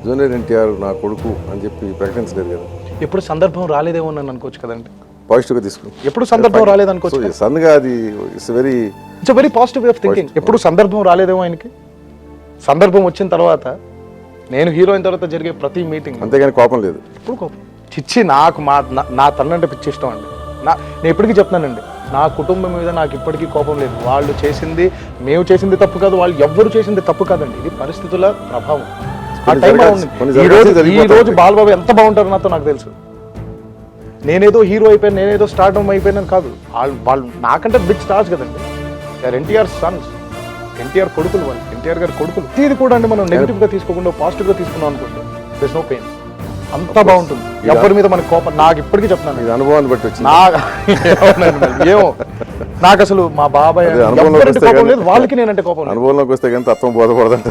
Junior NTR నా కొడుకు అని చెప్పి ప్రకటించలేదు కదా. ఎప్పుడు సందర్భం రాలేదేమో అని అనుకోవచ్చు కదండి. పాజిటివ్గా తీసుకుని ఎప్పుడు సందర్భం రాలేదనుకోవచ్చు. సడన్గా అది it's very positive way of thinking. ఎప్పుడు సందర్భం రాలేదేమో ఆయనకి. సందర్భం వచ్చిన తర్వాత నేను హీరో అయిన తర్వాత జరిగే ప్రతి మీటింగ్ అంతేగాని కోపం లేదు. ఎప్పుడు కోపం చిచ్చి నాకు నా తన్నంటే పిచ్చి ఇష్టం అండి. నేను ఎప్పటికీ చెప్తానండి, నా కుటుంబం మీద నాకు ఇప్పటికీ కోపం లేదు. వాళ్ళు చేసింది, మేము చేసింది తప్పు కాదు, వాళ్ళు ఎవ్వరు చేసింది తప్పు కాదండి. ఇది పరిస్థితుల ప్రభావం. ఆ టైం ఈ రోజు బాలబాబు ఎంత బాగుంటారో నాతో నాకు తెలుసు. నేనేదో హీరో అయిపోయాను, నేనేదో స్టార్డమ్ అయిపోయాను కాదు. వాళ్ళు నాకంటే బిగ్ స్టార్స్ కదండి. ఎన్టీఆర్ సన్స్, ఎన్టీఆర్ కొడుకులు, వాళ్ళు ఎన్టీఆర్ గారి కొడుకులు. ఇది కూడా అండి మనం నెగిటివ్ గా తీసుకోకుండా పాజిటివ్ గా తీసుకున్నాం అనుకోండి, దెర్స్ నో పెయిన్. అంతా బాగుంటుంది. ఎవరి మీద మనకి కోపం, నాకు ఇప్పటికీ చెప్తున్నాను, ఇది అనుభవాన్ని బట్టి వచ్చింది. ఏమో నాకు అసలు మా బాబాయ్ కోపం లేదు, వాళ్ళకి నేనంటే కోపం. అనుభవంలోకి వస్తే కానీ తత్వం బోధపడదంట.